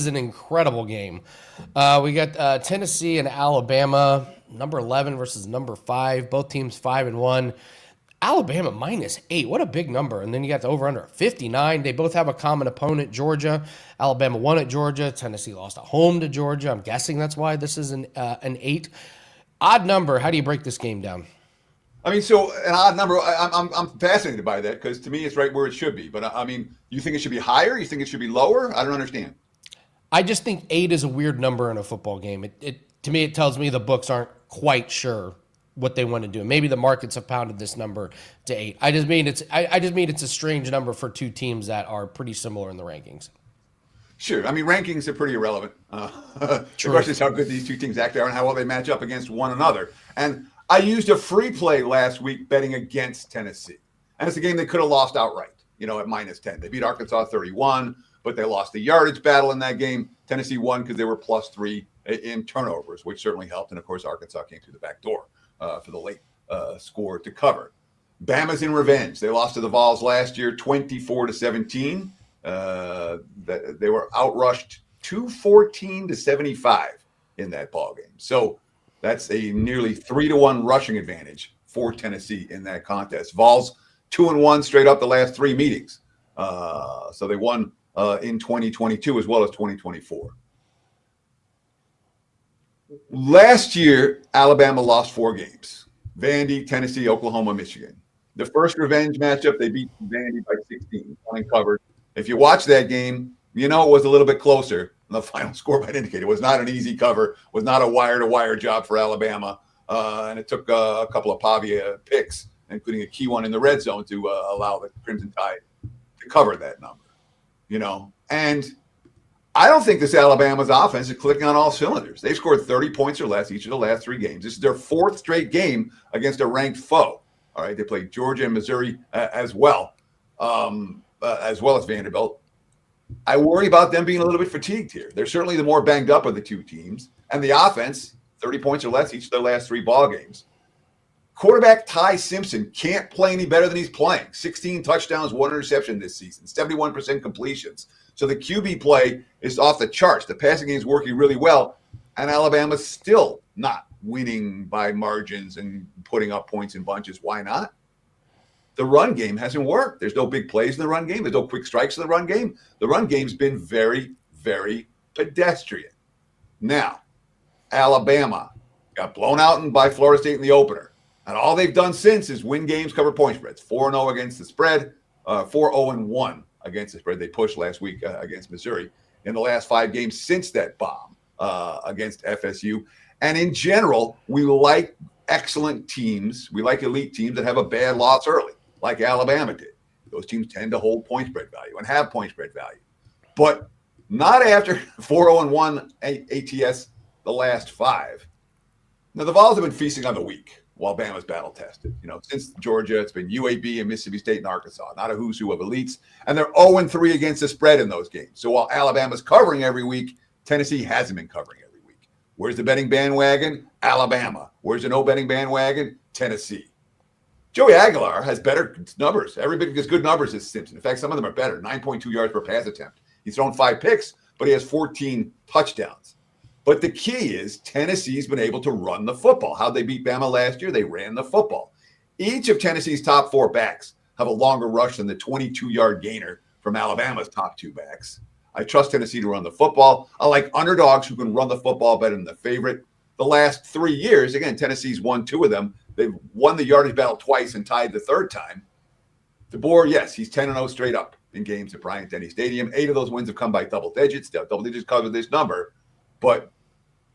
is an incredible game. We got Tennessee and Alabama, number 11 versus number 5. Both teams 5-1. Alabama -8. What a big number. And then you got the over-under 59. They both have a common opponent, Georgia. Alabama won at Georgia. Tennessee lost at home to Georgia. I'm guessing that's why this is an 8. Odd number. How do you break this game down? I mean, so an odd number. I'm fascinated by that because to me it's right where it should be. But I mean, you think it should be higher? You think it should be lower? I don't understand. I just think 8 is a weird number in a football game. It to me, it tells me the books aren't quite sure what they want to do. Maybe the markets have pounded this number to 8. I just mean it's a strange number for two teams that are pretty similar in the rankings. Sure. I mean, rankings are pretty irrelevant. The question is how good these two teams actually are and how well they match up against one another. And I used a free play last week betting against Tennessee. And it's a game they could have lost outright, at -10. They beat Arkansas 31, but they lost the yardage battle in that game. Tennessee won because they were +3 in turnovers, which certainly helped. And, of course, Arkansas came through the back door for the late score to cover. Bama's in revenge. They lost to the Vols last year 24-17. They were outrushed 214-75 in that ball game. So that's a nearly 3-1 rushing advantage for Tennessee in that contest. Vols 2-1 straight up the last 3 meetings. So they won in 2022 as well as 2024. Last year, Alabama lost 4 games. Vandy, Tennessee, Oklahoma, Michigan. The first revenge matchup, they beat Vandy by 16, covered. If you watch that game, it was a little bit closer than the final score might indicate. It was not an easy cover, was not a wire-to-wire job for Alabama, and it took a couple of Pavia picks, including a key one in the red zone to allow the Crimson Tide to cover that number. And I don't think this Alabama's offense is clicking on all cylinders. They've scored 30 points or less each of the last 3 games. This is their 4th straight game against a ranked foe. All right, they played Georgia and Missouri as well as Vanderbilt. I worry about them being a little bit fatigued here. They're certainly the more banged up of the two teams. And the offense, 30 points or less each of their last 3 ball games. Quarterback Ty Simpson can't play any better than he's playing. 16 touchdowns, 1 interception this season, 71% completions. So the QB play is off the charts. The passing game is working really well, and Alabama's still not winning by margins and putting up points in bunches. Why not? The run game hasn't worked. There's no big plays in the run game. There's no quick strikes in the run game. The run game's been very, very pedestrian. Now, Alabama got blown out by Florida State in the opener. And all they've done since is win games, cover point spreads. 4-0 against the spread, 4-0-1 against the spread. They pushed last week against Missouri in the last 5 games since that bomb against FSU. And in general, we like excellent teams. We like elite teams that have a bad loss early, like Alabama did. Those teams tend to hold point spread value and have point spread value. But not after 4-0-1 ATS the last 5. Now, the Vols have been feasting on the weak while Bama's battle tested. Since Georgia, it's been UAB and Mississippi State and Arkansas, not a who's who of elites. And they're 0-3 against the spread in those games. So while Alabama's covering every week, Tennessee hasn't been covering every week. Where's the betting bandwagon? Alabama. Where's the no betting bandwagon? Tennessee. Joey Aguilar has better numbers. Everybody gets good numbers as Simpson. In fact, some of them are better. 9.2 yards per pass attempt. He's thrown 5 picks, but he has 14 touchdowns. But the key is Tennessee's been able to run the football. How'd they beat Bama last year? They ran the football. Each of Tennessee's top 4 backs have a longer rush than the 22-yard gainer from Alabama's top 2 backs. I trust Tennessee to run the football. I like underdogs who can run the football better than the favorite. The last 3 years, again, Tennessee's won 2 of them. They've won the yardage battle twice and tied the 3rd time. DeBoer, yes, he's 10-0 straight up in games at Bryant-Denny Stadium. 8 of those wins have come by double digits. Double digits cover this number. But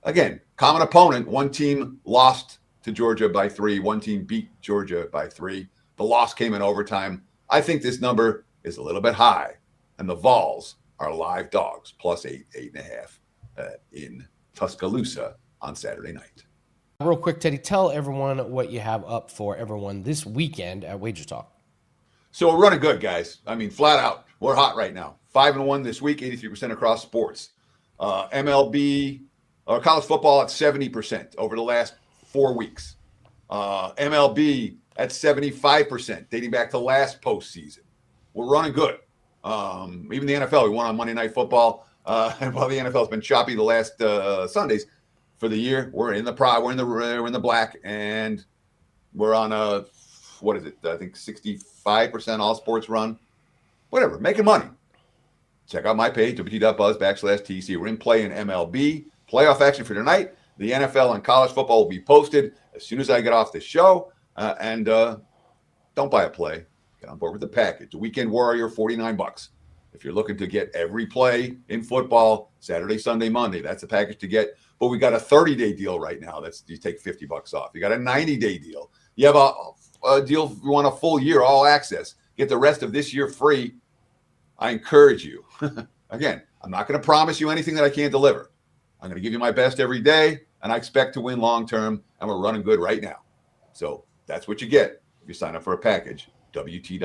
again, common opponent. One team lost to Georgia by 3. One team beat Georgia by 3. The loss came in overtime. I think this number is a little bit high. And the Vols are live dogs, +8, 8.5 in Tuscaloosa on Saturday night. Real quick, Teddy, tell everyone what you have up for everyone this weekend at Wager Talk. So we're running good, guys. I mean, flat out. We're hot right now. 5-1 this week, 83% across sports. MLB or college football at 70% over the last 4 weeks. MLB at 75%, dating back to last postseason. We're running good. Even the NFL, we won on Monday Night Football. And while the NFL's been choppy the last Sundays for the year, we're in the black, and we're on a, what is it? I think 65% all sports run. Whatever, making money. Check out my page, wt.buzz/TC. We're in play in MLB. Playoff action for tonight. The NFL and college football will be posted as soon as I get off the show. And don't buy a play. Get on board with the package. The Weekend Warrior, $49. If you're looking to get every play in football, Saturday, Sunday, Monday, that's a package to get. But we got a 30-day deal right now. You take $50 off. You got a 90-day deal. You have a deal if you want a full year, all access. Get the rest of this year free. I encourage you. Again, I'm not going to promise you anything that I can't deliver. I'm going to give you my best every day, and I expect to win long term, and we're running good right now. So that's what you get if you sign up for a package, wt.buzz/TC.